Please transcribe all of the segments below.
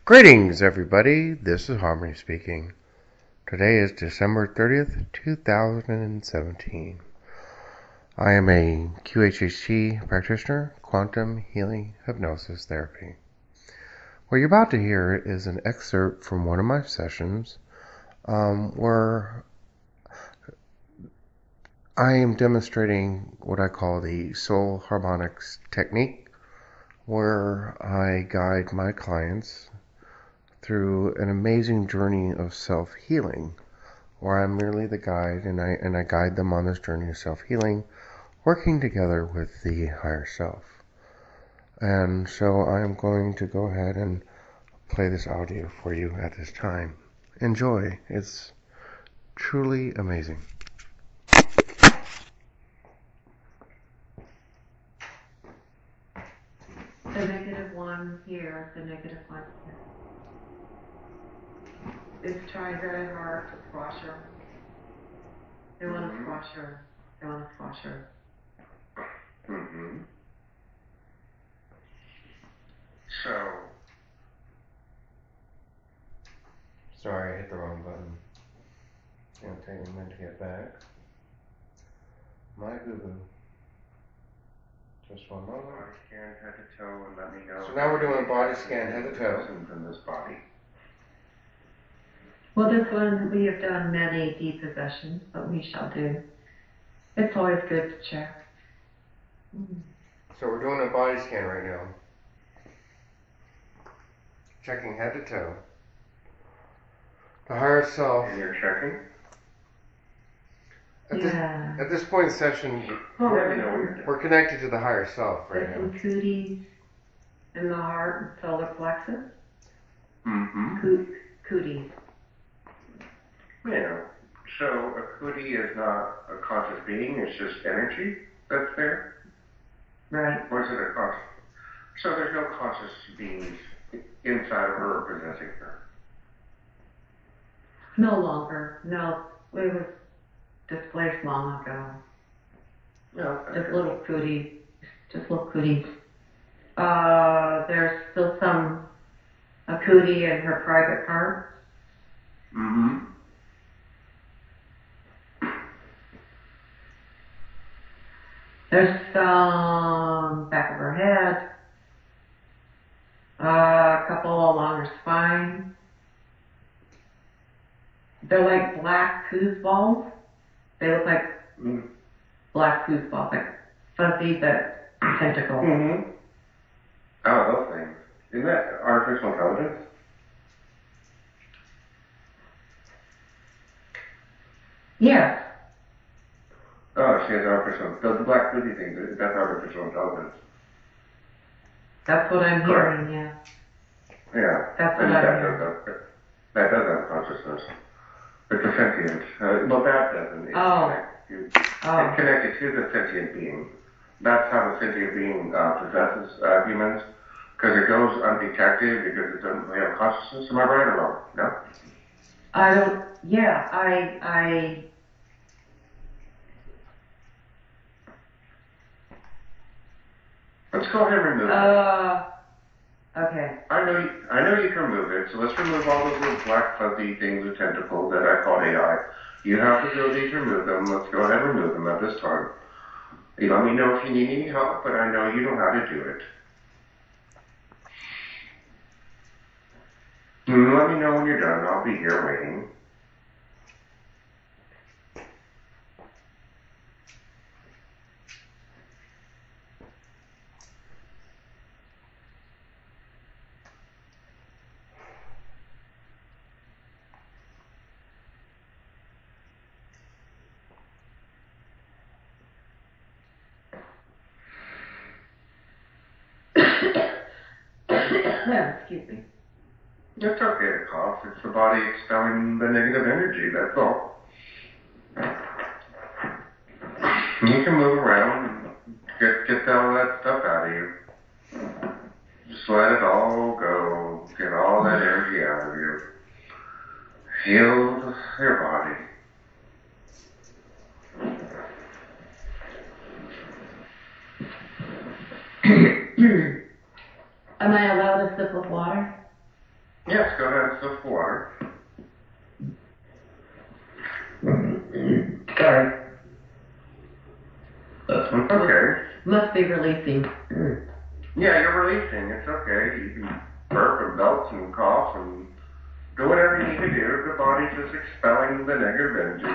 Greetings, everybody. This is Harmony speaking. Today is December 30th, 2017. I am a QHHT practitioner, quantum healing hypnosis therapy. What you're about to hear is an excerpt from one of my sessions where I am demonstrating what I call the Soul Harmonics Technique, where I guide my clients through an amazing journey of self-healing, where I'm merely the guide and I guide them on this journey of self-healing, working together with the higher self. And so I'm going to go ahead and play this audio for you at this time. Enjoy. It's truly amazing. The negative one here, the negative one here. It's trying very hard to squash her. They want to squash her. They want to squash her. Sorry, I hit the wrong button. It's going to take a minute to get back. My boo-boo. Just one moment. Body scan head to toe and let me know. So now we're doing a body scan head to toe. From this body. Well, this one we have done many depossessions, but we shall do. It's always good to check. So we're doing a body scan right now. Checking head to toe. The higher self. And you're checking? At this point in the ssession, we're connected to the higher self right There's now. some cooties in the heart and solar plexus. Cooties. Yeah. So a cootie is not a conscious being, it's just energy that's there? Right. Or is it a conscious? So there's no conscious beings inside of her or possessing her? No longer. No, it was displaced long ago. No. Just little cooties. Just little cooties. There's still a cootie in her private part. There's some back of her head. A couple along her spine. They're like black foosballs. They look like black foosballs, like fuzzy but tentacles. Oh, those things. Isn't that artificial intelligence? Yes. Oh, she has artificial. The black cootie thing, that's artificial intelligence. That's what I'm hearing, yeah. Yeah. That's what I'm hearing. That does have consciousness. It's a sentient. Well, that doesn't. It's connected to the sentient being. That's how the sentient being possesses humans. Because it goes undetected because it doesn't really have consciousness. Am I right or wrong? No? Let's go ahead and remove it. Okay. I know you can remove it, so let's remove all those little black fuzzy things with tentacles that I call AI. You have the ability to remove them. Let's go ahead and remove them at this time. You let me know if you need any help, but I know you know how to do it. Let me know when you're done. I'll be here waiting. Excuse me. It's okay to cough. It's the body expelling the negative energy, that's all. You can move around and get all that stuff out of you. Just let it all go. Get all that energy out of you. Heal your body. Am I allowed a sip of water? Yes, go ahead and sip the water. Sorry. Okay. Must be releasing. Yeah, you're releasing. It's okay. You can burp and belch and cough and do whatever you need to do. The body's just expelling the negative energy.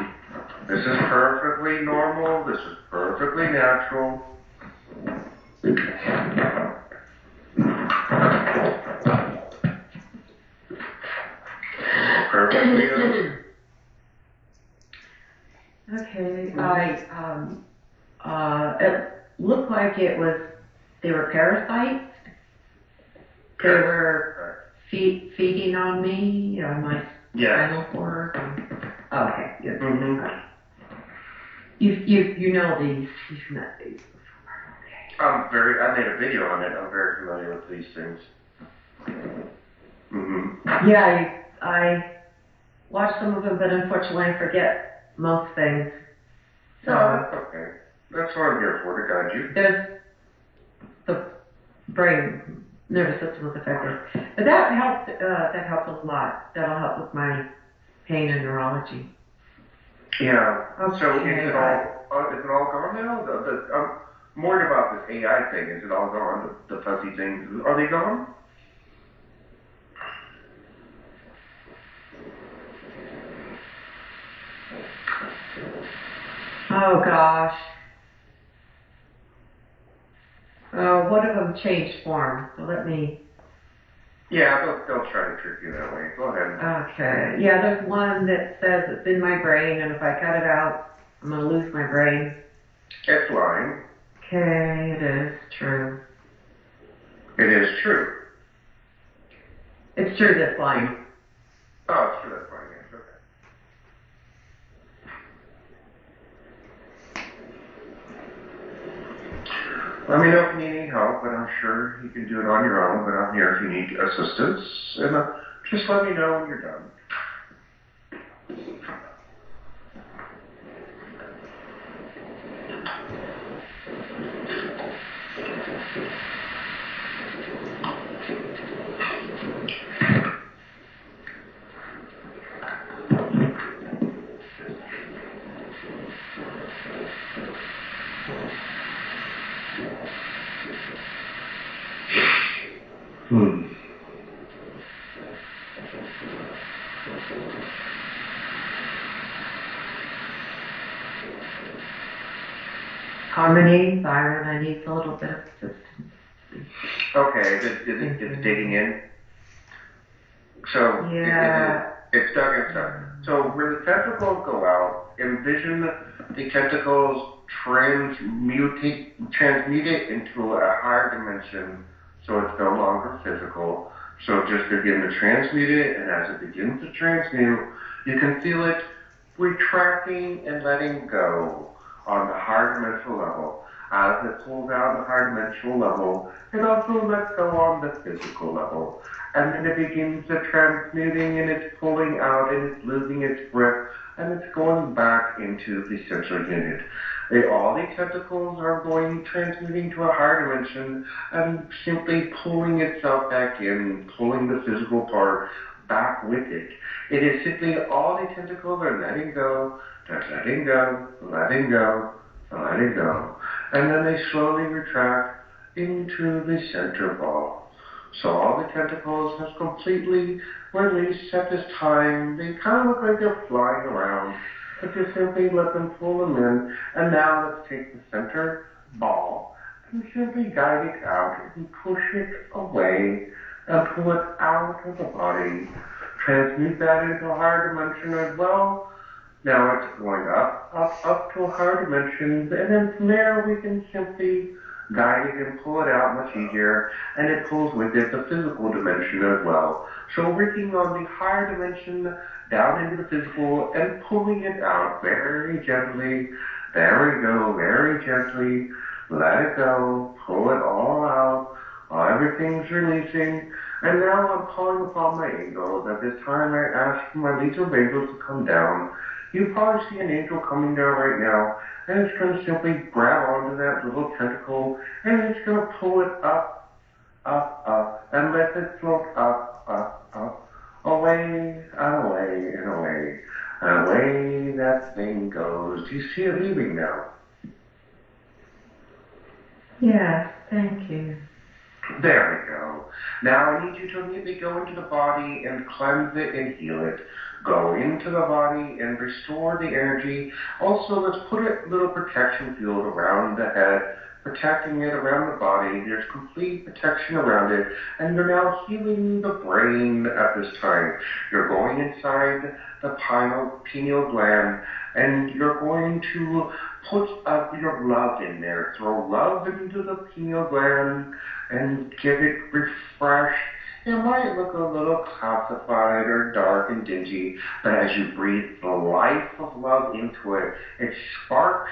This is perfectly normal. This is perfectly natural. Perfectly. Okay. It looked like they were parasites. They were feeding on me, on my spinal cord. Okay, good. Mm-hmm. You know these. You've met these before. Okay. I made a video on it. I'm very familiar with these things. Mm-hmm. Yeah, I watched some of them, but unfortunately I forget most things. So no, that's okay. That's what I'm here for, to guide you. There's the brain, nervous system was affected. But that helped a lot. That'll help with my pain and neurology. Yeah. Okay. So is it all gone now? I'm worried about this AI thing. Is it all gone? The fuzzy things, are they gone? Oh gosh. One of them changed form. So let me. Yeah, they'll try to trick you that way. Go ahead. Okay. Yeah, there's one that says it's in my brain, and if I cut it out, I'm gonna lose my brain. It's lying. Okay, it is true. It is true. It's true that's lying. Oh, it's true that's lying. Yes. Okay. Let me know if you need any help, but I'm sure you can do it on your own, but I'm here if you need assistance. And just let me know when you're done. Harmony, Byron, I need a little bit of assistance. Okay, is it digging in? So Yeah. it's dug inside. So where the tentacles go out, envision the tentacles transmute it into a higher dimension, so it's no longer physical. So just begin to transmute it, and as it begins to transmute, you can feel it retracting and letting go on the higher dimensional level. As it pulls out on the higher dimensional level, it also lets go on the physical level. And then it begins the transmuting, and it's pulling out, and it's losing its grip, and it's going back into the central unit. All these tentacles are going transmuting to a higher dimension and simply pulling itself back in, pulling the physical part back with it. It is simply all the tentacles are letting go, they're letting go, letting go, letting go. And then they slowly retract into the center ball. So all the tentacles have completely released at this time. They kind of look like they're flying around, but just simply let them pull them in. And now let's take the center ball and simply guide it out and push it away and pull it out of the body. Transmute that into a higher dimension as well. Now it's going up to a higher dimension, and then from there we can simply guide it and pull it out much easier, and it pulls with it the physical dimension as well. So reaching on the higher dimension down into the physical and pulling it out very gently. There we go, very gently. Let it go, pull it all out. Everything's releasing. And now I'm calling upon my angels. At this time I ask for my legion of angels to come down. You probably see an angel coming down right now, and it's going to simply grab onto that little tentacle, and it's going to pull it up, up, up, and let it float up, up, up, away, and away, and away. And away that thing goes. Do you see it leaving now? Yes, thank you. There we go. Now I need you to immediately go into the body and cleanse it and heal it. Go into the body and restore the energy. Also, let's put a little protection field around the head, protecting it around the body. There's complete protection around it. And you're now healing the brain at this time. You're going inside the pineal gland, and you're going to put your love in there. Throw love into the pineal gland and give it refresh. It might look a little calcified or dark and dingy, but as you breathe the life of love into it, it sparks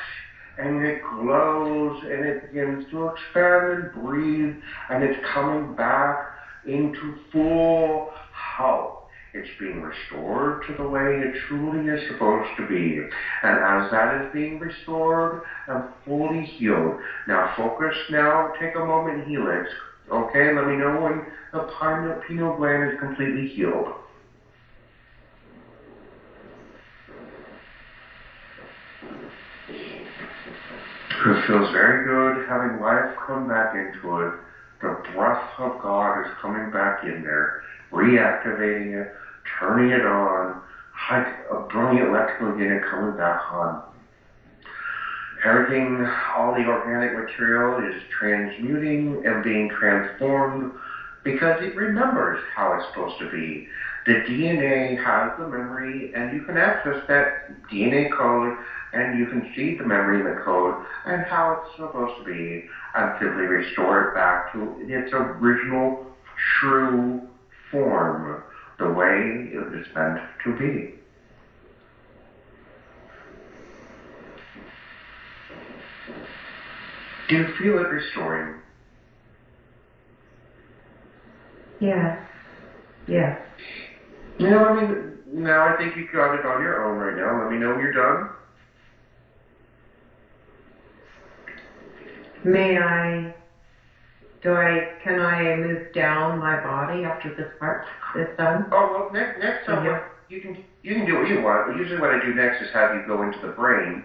and it glows and it begins to expand and breathe, and it's coming back into full health. It's being restored to the way it truly is supposed to be. And as that is being restored and fully healed, now focus now, take a moment and heal it. Okay, let me know when the pineal gland is completely healed. It feels very good having life come back into it. The breath of God is coming back in there, reactivating it, turning it on, like a brilliant electrical unit coming back on. Everything, all the organic material is transmuting and being transformed because it remembers how it's supposed to be. The DNA has the memory, and you can access that DNA code, and you can see the memory in the code and how it's supposed to be, and simply restore it back to its original true form, the way it was meant to be. Do you feel it restoring? Yes. Yes. Yeah, now I think you got it on your own right now. Let me know when you're done. Can I move down my body after this part is done? Oh, well, next time you can do what you want. Usually what I do next is have you go into the brain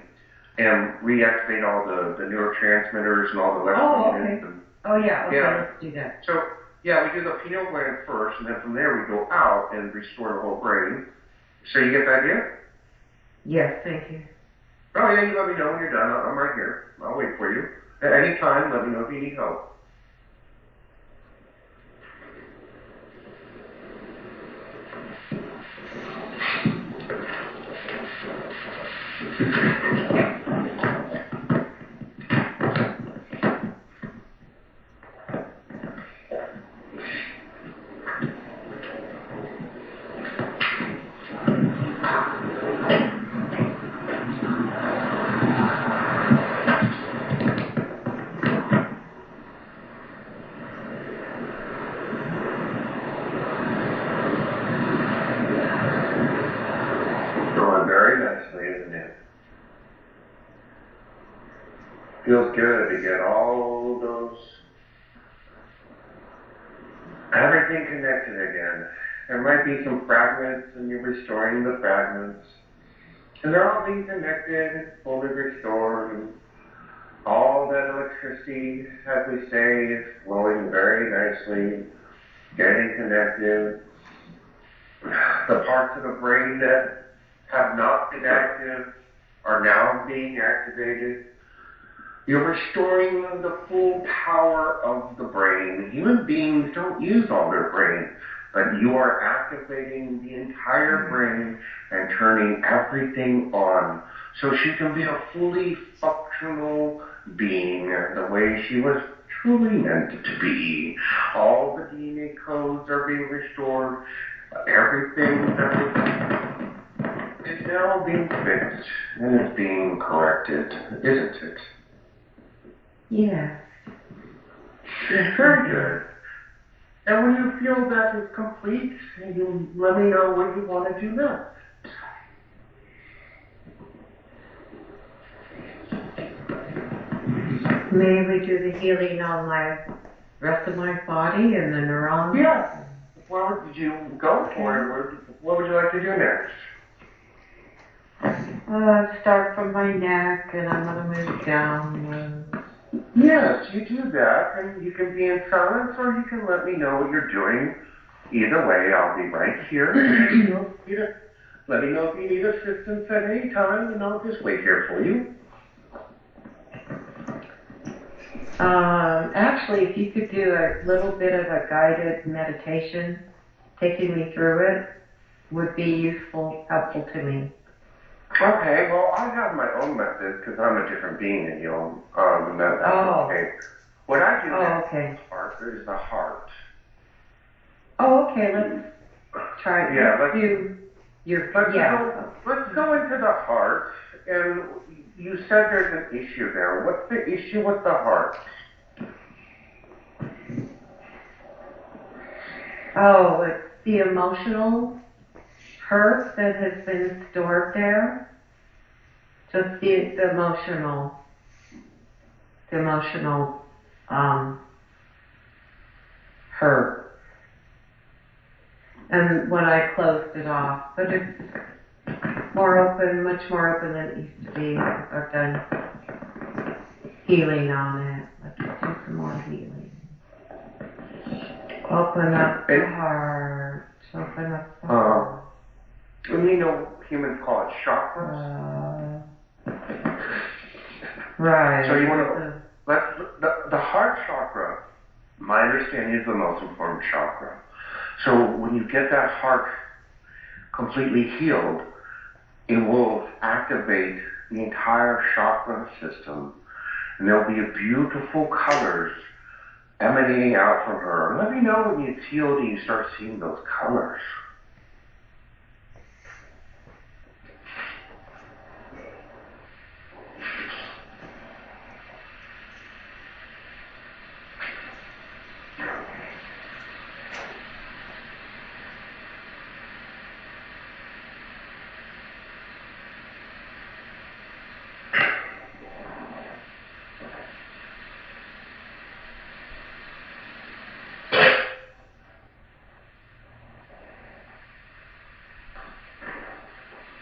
and reactivate all the neurotransmitters and all the electrical units. And, okay, let's do that. So, we do the pineal gland first, and then from there we go out and restore the whole brain. So you get the idea? Yes, thank you. Oh, yeah, you let me know when you're done. I'm right here. I'll wait for you. At any time, let me know if you need help. Going very nicely, isn't it? Feels good to get all those, everything connected again. There might be some fragments, and you're restoring the fragments. And they're all being connected and fully restored, and all that electricity, as we say, is flowing very nicely, getting connected. The parts of the brain that have not been active are now being activated. You're restoring the full power of the brain. Human beings don't use all their brain, but you are activating the entire brain and turning everything on so she can be a fully functional being the way she was truly meant to be. All the DNA codes are being restored. Everything that is now being fixed and is being corrected, isn't it? Yes. Very good. And when you feel that is complete, you let me know what you want to do next. May we do the healing on my rest of my body and the neurons? Yes. where would you go for it? What would you like to do next? Start from my neck, and I'm going to move down. Yes, you do that, and you can be in silence, or you can let me know what you're doing. Either way, I'll be right here. Let me know if you need assistance at any time, and I'll just wait here for you. Actually, if you could do a little bit of a guided meditation, taking me through it, would be useful, helpful to me. Okay, well, I have my own method because I'm a different being than you. And that's okay. What I do is the heart. Oh, okay, let's try. Yeah, let's do your, let's go into the heart, and you said there's an issue there. What's the issue with the heart? Oh, it's the emotional hurt that has been stored there. Just the emotional hurt. And when I closed it off, but it's more open, much more open than it used to be. I've done healing on it. Let's do some more healing. Open up the heart. Open up the heart. And you know, humans call it chakras. Right. So you want to the heart chakra. My understanding is the most important chakra. So when you get that heart completely healed, it will activate the entire chakra system, and there'll be beautiful colors emanating out from her. Let me know when it's healed and you start seeing those colors.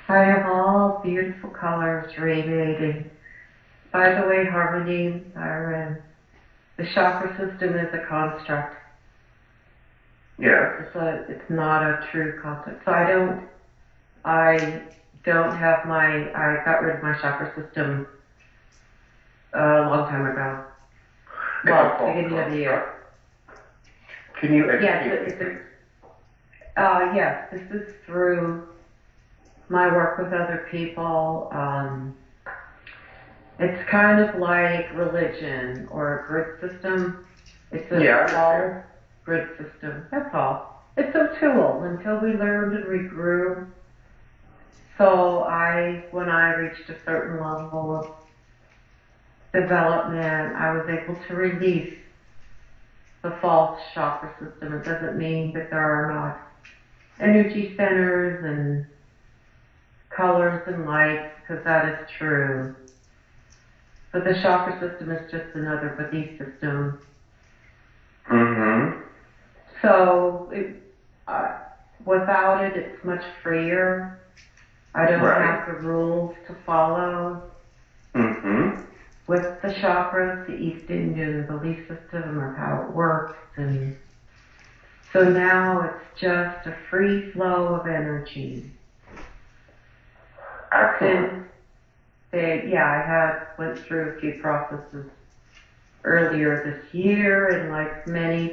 I have all beautiful colors radiating. By the way, harmony, Byron, the chakra system is a construct. Yeah. It's not a true concept. So I don't have I got rid of my chakra system a long time ago. Well, beginning of the year. Can you educate me? Yes, this is through my work with other people. It's kind of like religion or a grid system. It's a all grid system. That's all. It's a tool until we learned and we grew. So when I reached a certain level of development, I was able to release the false chakra system. It doesn't mean that there are not energy centers and colors and lights, because that is true. But the chakra system is just another belief system. Mm-hmm. So without it, it's much freer. I don't have the rules to follow. Mm-hmm. With the chakras, the East Indian belief system or how it works, and so now it's just a free flow of energy. Excellent. I went through a few processes earlier this year, and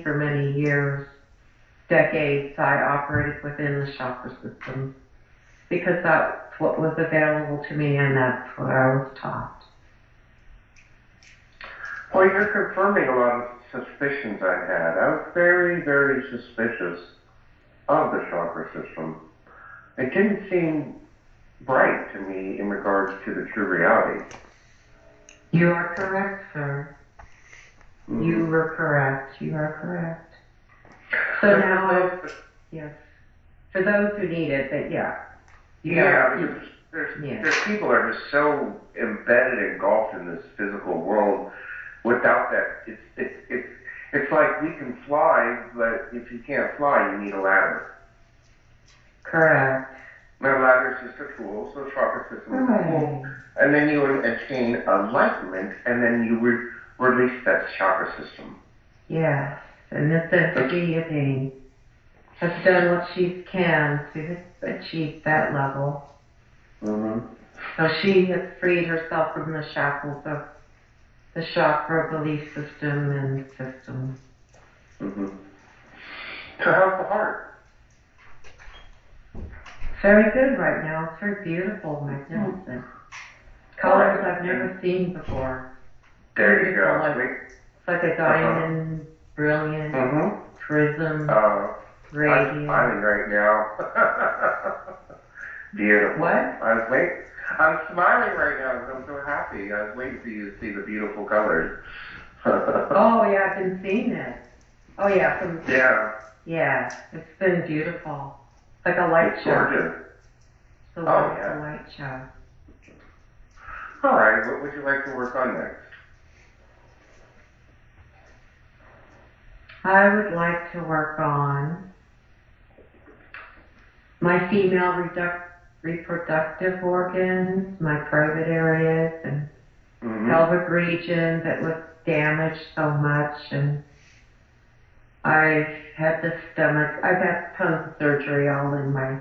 for many years, decades, I operated within the chakra system because that's what was available to me and that's what I was taught. Well, you're confirming a lot of suspicions I had. I was very, very suspicious of the chakra system. It didn't seem bright to me in regards to the true reality. You are correct, sir. Mm-hmm. You were correct. You are correct. So now, yes, for those who need it, because there's people that are just so embedded, engulfed in this physical world. Without that, It's like we can fly, but if you can't fly, you need a ladder. Correct. And a ladder is just a tool, so chakra system is a tool. And then you attain enlightenment, and then you release that chakra system. Yes, and this being has done what she can to achieve that level. Mm-hmm. So she has freed herself from the shackles of the chakra belief system and system. Mm-hmm. So how's the heart? Very good right now. It's very beautiful, magnificent. Colors I've never seen before. There you go. It's like a diamond, brilliant, prism, radiant. I'm smiling right now. Beautiful. What? I'm smiling right now because I'm so happy. I was waiting for you to see the beautiful colors. Oh yeah, I've been seeing it. Oh yeah, Yeah, it's been beautiful. Like a light show. Gorgeous. It's a wonderful light show. All right, what would you like to work on next? I would like to work on my female reproductive organs, my private areas, and pelvic region that was damaged so much. And I've had the stomach, I've had tons of surgery all in my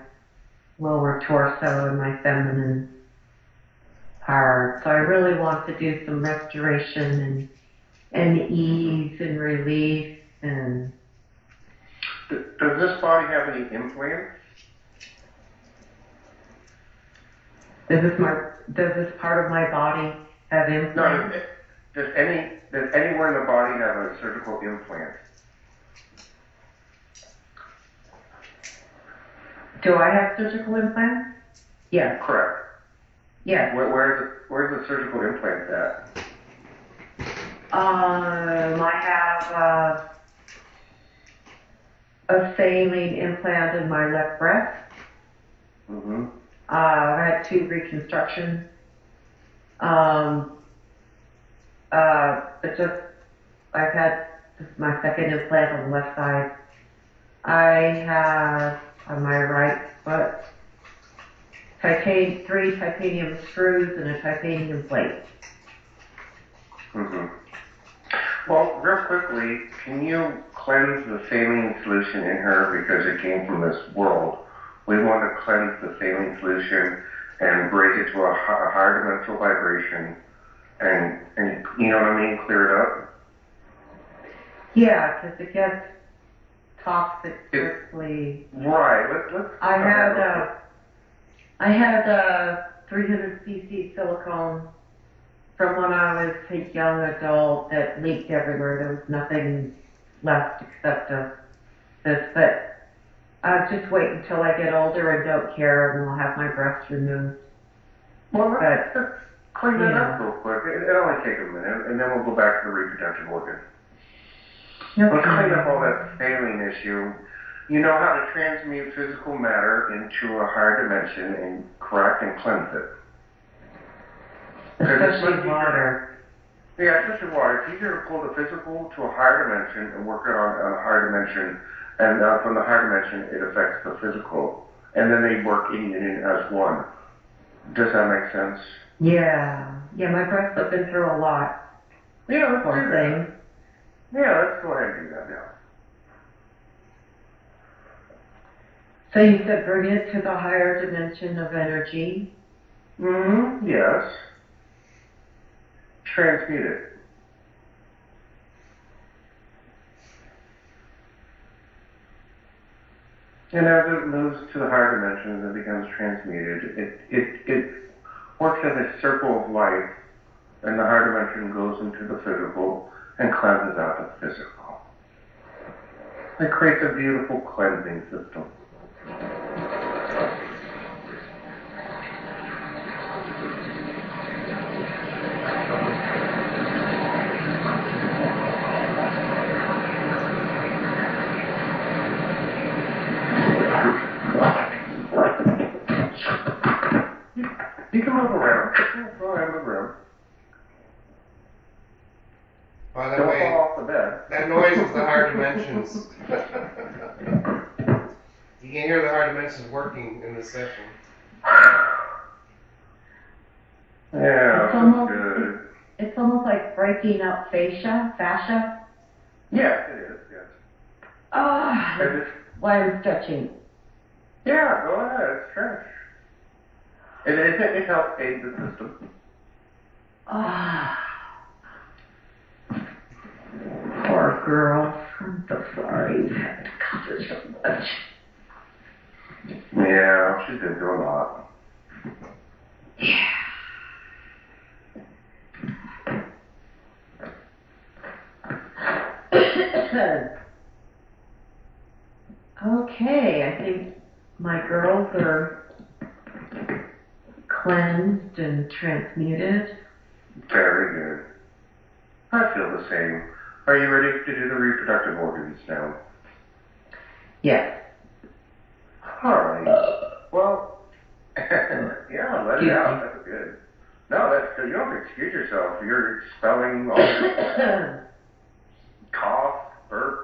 lower torso and my feminine part. So I really want to do some restoration and ease and relief. And does this body have any implants? Does this part of my body have implants? No, does anywhere in the body have a surgical implant? Do I have surgical implants? Yes. Correct. Yes. Where's the surgical implant at? I have a saline implant in my left breast. I've had 2 reconstructions. I've had my second implant on the left side. I have on my right foot 3 titanium screws and a titanium plate. Well, real quickly, can you cleanse the saline solution in her because it came from this world? We want to cleanse the saline solution and break it to a higher dimensional vibration and you know what I mean, clear it up? Yeah, because it gets toxic quickly. Right. I had 300 cc silicone from when I was a young adult that leaked everywhere. There was nothing left except this. But I'll just wait until I get older and don't care, and I'll have my breast removed. Well, let's clean that up real quick. It'll only take a minute, and then we'll go back to the reproductive organ. Okay. Let's clean up all that saline issue. You know how to transmute physical matter into a higher dimension and correct and cleanse it. Especially water. Yeah, especially water. It's easier to pull the physical to a higher dimension and work it on a higher dimension. And from the higher dimension, it affects the physical. And then they work in union as one. Does that make sense? Yeah. Yeah, my breasts have been through a lot. Yeah, let's do that. Thing. Yeah, let's go ahead and do that now. So you said bring it to the higher dimension of energy? Yes. Transmute it. And as it moves to the higher dimensions and becomes transmuted, it works as a circle of light, and the higher dimension goes into the physical and cleanses out the physical. It creates a beautiful cleansing system. You can move around. Go ahead, move around. By the Don't way, fall off the bed. that noise dimensions. You can hear the higher dimensions working in this session. Yeah, that's good. It's almost like breaking up fascia. Yes, it is, yes. That's why I'm stretching. Yeah, go ahead, stretch. It helps aid the system. Poor girl. I'm so sorry you had to cover so much. Yeah, she's been through a lot. Yeah. Okay, I think my girls are cleansed and transmuted. Very good. I feel the same. Are you ready to do the reproductive organs now? Yes. All right. Well, yeah, let it out. That's good. No, that's good. You don't have to excuse yourself. You're expelling all this cough, burp,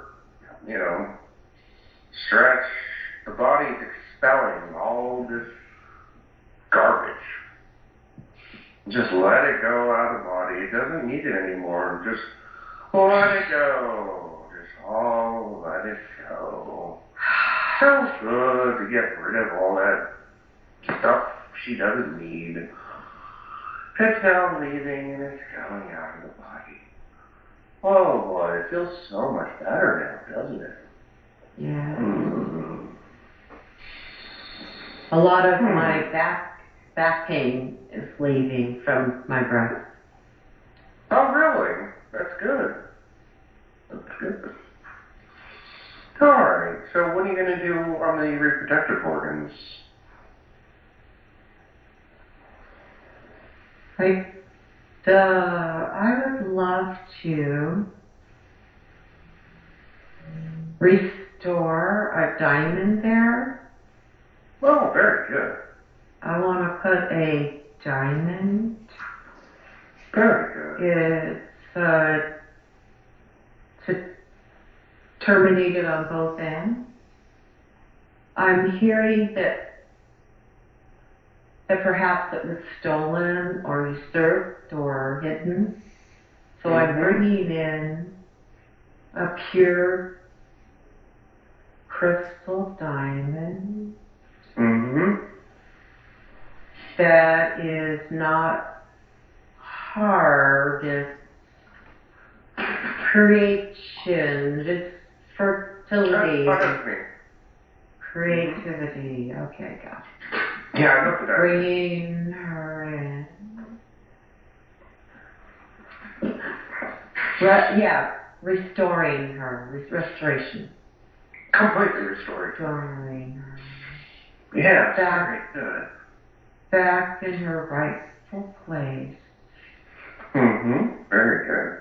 stretch. The body's expelling all this garbage. Just let it go out of the body. It doesn't need it anymore. Just let it go. Just all let it go. Feels good to get rid of all that stuff she doesn't need. It's now leaving and it's going out of the body. Oh boy, it feels so much better now, doesn't it? Yeah. A lot of my back pain is leaving from my breath. Oh really? That's good. That's good. Alright, so what are you going to do on the reproductive organs? I would love to restore a diamond there. Oh, very good. I want to put a diamond. Very good. It's terminated on both ends. I'm hearing that perhaps it was stolen or usurped or hidden. So I'm bringing in a pure crystal diamond that is not hard, it's creation, it's fertility, creativity. Okay, got it. Yeah, I know the diamond. Bringing her in. Restoring her. Restoration. Completely restoring. Restoring her. Yeah, very good. Back in her rightful place. Very good.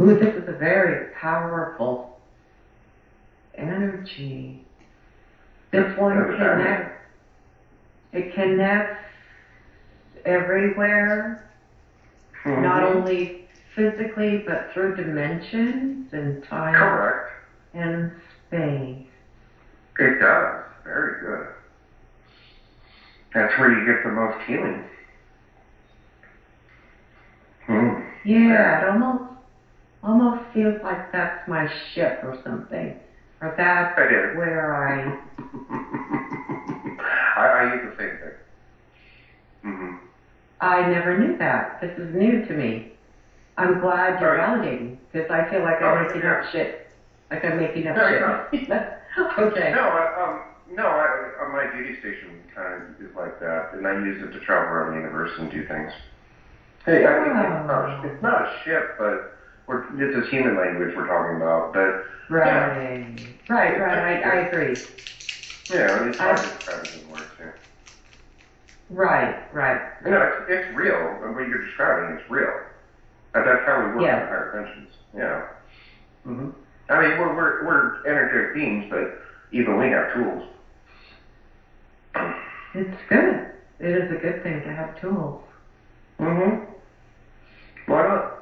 Ooh, this is a very powerful energy. This one connects. It connects everywhere, not only physically, but through dimensions and time. Correct. And space. It does. Very good. That's where you get the most healing. Yeah, it almost feels like that's my ship or something. Or that's where I use the same thing. I never knew that. This is new to me. I'm glad you're validating, because I feel like I'm making up shit. Like I'm making up shit. Okay. No, my duty station kind of is like that, and I use it to travel around the universe and do things. Hey, it's not a ship, but it's a human language we're talking about. But right, I agree. Yeah, it's hard to describe it in words. Yeah. Right. No, it's real. What you're describing is real. That's how we work in the higher dimensions. Yeah. Mm-hmm. I mean, we're energetic beings, but even we have tools. It's good. It is a good thing to have tools. Mm-hmm. Why not?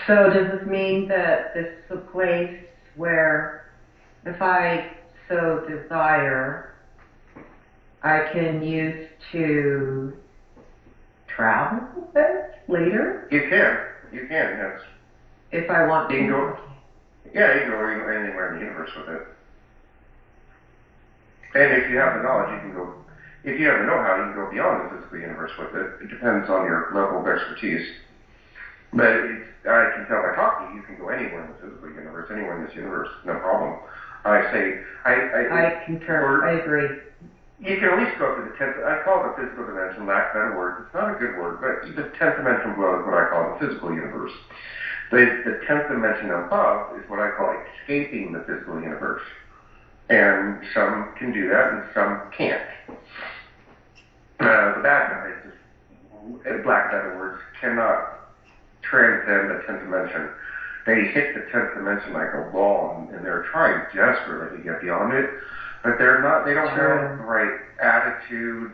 So does this mean that this is a place where if I so desire, I can use to travel there later? You can. You can, yes. If I want to? You can go, Okay. yeah, you can go anywhere in the universe with it. And if you have the knowledge, you can go, if you have the know-how, you can go beyond the physical universe with it. It depends on your level of expertise. But I can tell by talking to you, you can go anywhere in the physical universe, anywhere in this universe, no problem. I concur. I agree. You can at least go up to the 10th, I call it the physical dimension, lack of better word. It's not a good word, but the 10th dimension below is what I call the physical universe. The 10th dimension above is what I call escaping the physical universe. And some can do that and some can't. The bad guys, just lack of better words, cannot transcend the 10th dimension. They hit the 10th dimension like a wall, and they're trying desperately to get beyond it, but they don't have the right attitude,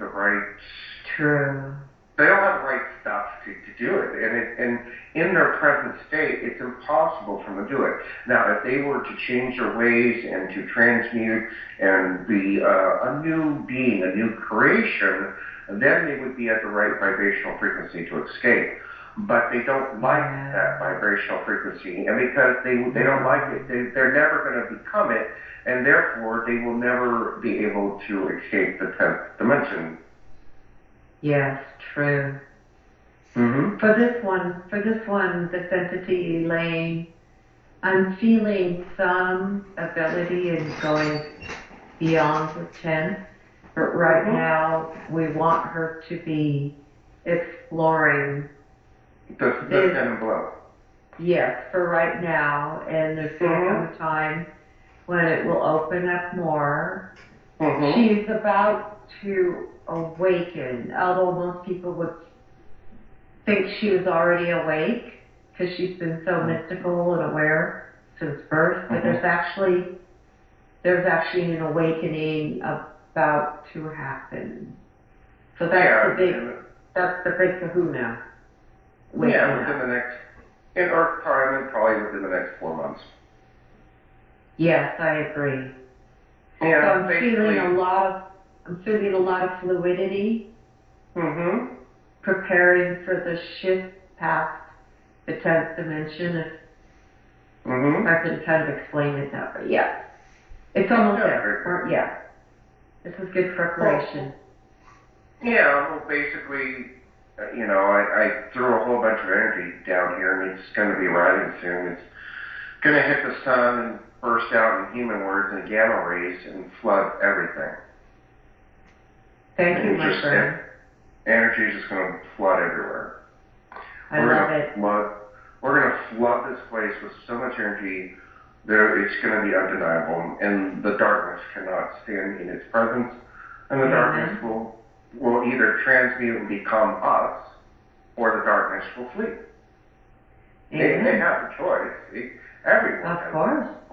they don't have the right stuff to do it. And in their present state, it's impossible for them to do it. Now, if they were to change their ways and to transmute and be a new being, a new creation, then they would be at the right vibrational frequency to escape. But they don't like that vibrational frequency, and because they don't like it, they're never going to become it, and therefore they will never be able to escape the 10th dimension. Yes, true. Mm-hmm. For this one, this entity, Elaine, I'm feeling some ability in going beyond the 10th, but right now we want her to be exploring The 10 and below. Yes, for right now, and there's going to come a time when it will open up more. She's about to awaken, although most people would think she was already awake because she's been so mystical and aware since birth, but there's actually an awakening about to happen. So that's the big kahuna. Yeah, within the next, in Earth time and probably within the next 4 months. Yes, I agree. Yeah, so I'm feeling a lot of fluidity. Preparing for the shift past the 10th dimension. If I can kind of explain it that way. Yeah. It's almost there. This is good preparation. Well, basically, I threw a whole bunch of energy down here, and it's going to be arriving soon. It's going to hit the sun and burst out in human words and gamma rays and flood everything. Thank you, my friend. Energy is just going to flood everywhere. I love it. We're going to flood this place with so much energy that it's going to be undeniable, and the darkness cannot stand in its presence, and the darkness will either transmute and become us, or the darkness will flee. They have the choice. Everyone has the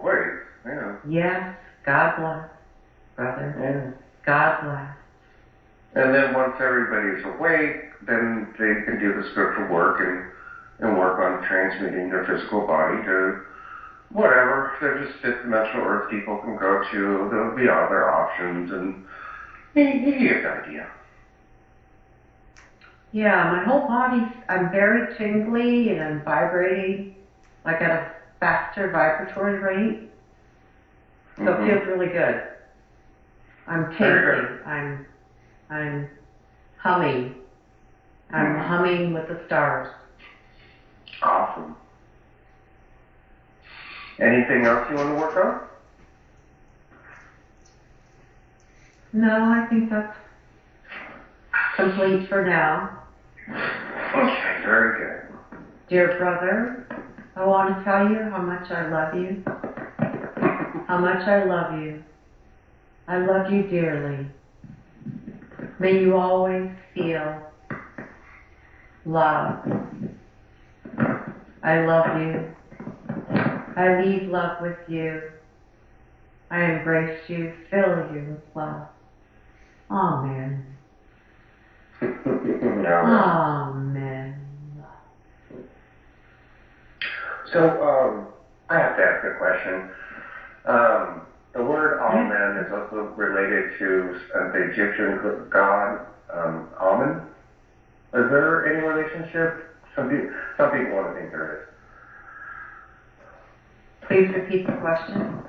choice. Yeah. Yes. God bless, brother. Yeah. God bless. And then once everybody's awake, then they can do the spiritual work and work on transmuting their physical body to whatever. They're just fifth-dimensional Earth people can go to. There'll be other options, and you get the idea. Yeah, my whole body, I'm very tingly and I'm vibrating like at a faster vibratory rate. So it feels really good. I'm tingling. I'm humming. I'm humming with the stars. Awesome. Anything else you want to work on? No, I think that's complete for now. Okay, very good. Dear brother, I want to tell you how much I love you. How much I love you. I love you dearly. May you always feel love. I love you. I leave love with you. I embrace you, fill you with love. Amen. Amen. So, I have to ask a question. The word Amen is also related to the Egyptian god Amen. Is there any relationship? Some people want to think there is. Please repeat the question.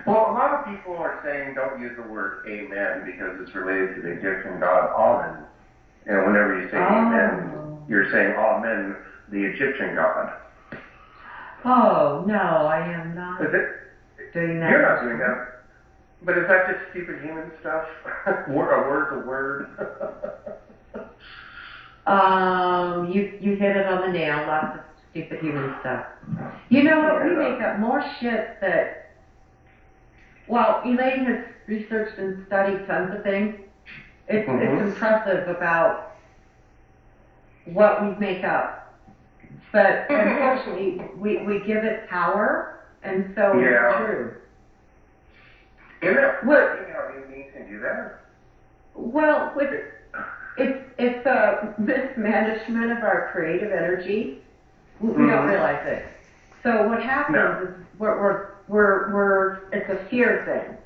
Well, a lot of people are saying don't use the word Amen because it's related to the Egyptian god Amen. And whenever you say Amen, you're saying Amen, the Egyptian god. Oh, no, I am not doing that. You're not doing that. But is that just stupid human stuff? A word's a word. You hit it on the nail. Lots of stupid human stuff. You know what? We make up more shit that. Well, Elaine has researched and studied tons of things. It's impressive about what we make up. But unfortunately, we give it power, and so it's true. Isn't it working how humans can do that? Well, it's a mismanagement of our creative energy. We don't realize it. So what happens is we're it's a fear thing.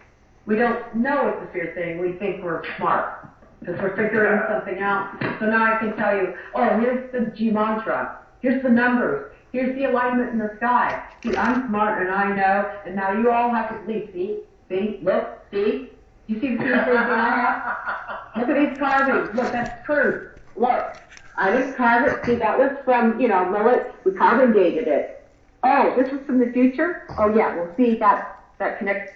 We don't know it's a fear thing. We think we're smart because we're figuring something out. So now I can tell you, here's the G mantra. Here's the numbers. Here's the alignment in the sky. See, I'm smart and I know, and now you all have to believe. See, look, see? You see the things that I have? Look at these carvings. Look, that's proof. Look, I didn't carve it. See, that was from, Millet. We carbon dated it. Oh, this was from the future? Oh, yeah, well, see, that connects.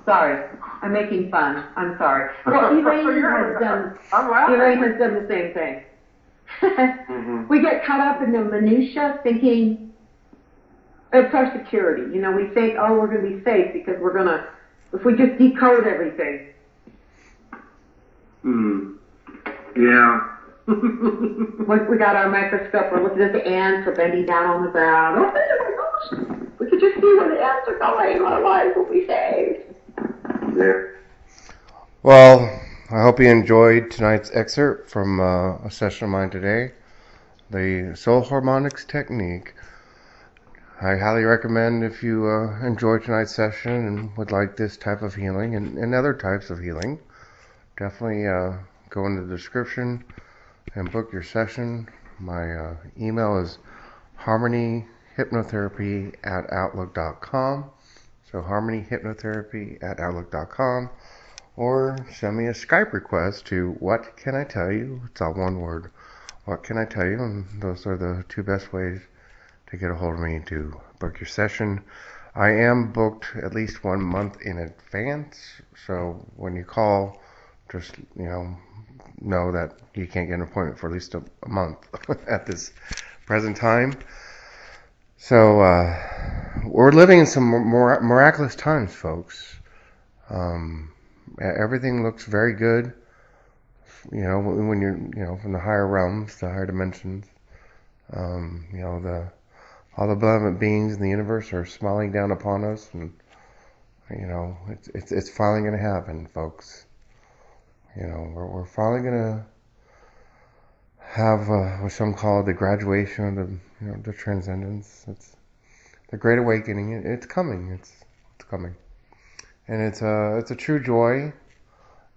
Sorry, I'm making fun. I'm sorry. Well, Elaine has done the same thing. We get caught up in the minutia thinking it's our security. We think, we're going to be safe because we're going to, if we just decode everything. Yeah. We got our microscope, we're looking at the ants, we're bending down on the ground. Oh my gosh, we could just see where the ants are going, our lives will be saved. Yeah. Well, I hope you enjoyed tonight's excerpt from a session of mine today, the Soul Harmonics Technique. I highly recommend if you enjoyed tonight's session and would like this type of healing and other types of healing, definitely go into the description and book your session. My email is harmonyhypnotherapy@outlook.com. So harmonyhypnotherapy@outlook.com. Or send me a Skype request to What Can I Tell You? It's all one word. What can I tell you? And those are the two best ways to get a hold of me to book your session. I am booked at least 1 month in advance. So when you call, just, know that you can't get an appointment for at least a month at this present time. So we're living in some miraculous times, folks. Everything looks very good, when you're, from the higher realms, the higher dimensions. All the benevolent beings in the universe are smiling down upon us, and it's finally going to happen, folks. We're finally going to have what some call the graduation of the transcendence. It's the Great Awakening. It's coming. It's coming. And it's a true joy,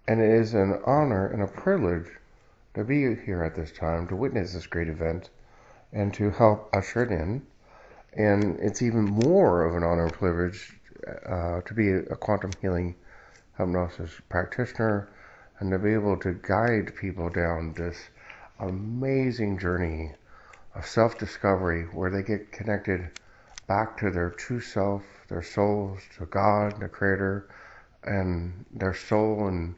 and it is an honor and a privilege to be here at this time, to witness this great event, and to help usher it in. And it's even more of an honor and privilege to be a quantum healing hypnosis practitioner and to be able to guide people down this amazing journey of self-discovery where they get connected back to their true self, their souls, to God, the Creator, and their soul, and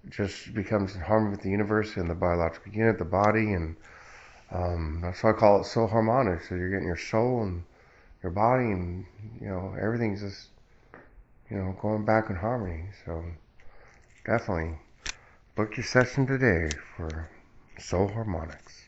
just becomes in harmony with the universe and the biological unit, the body, and that's why I call it Soul Harmonics. So you're getting your soul and your body, and everything's just going back in harmony. So definitely Book your session today for Soul Harmonics.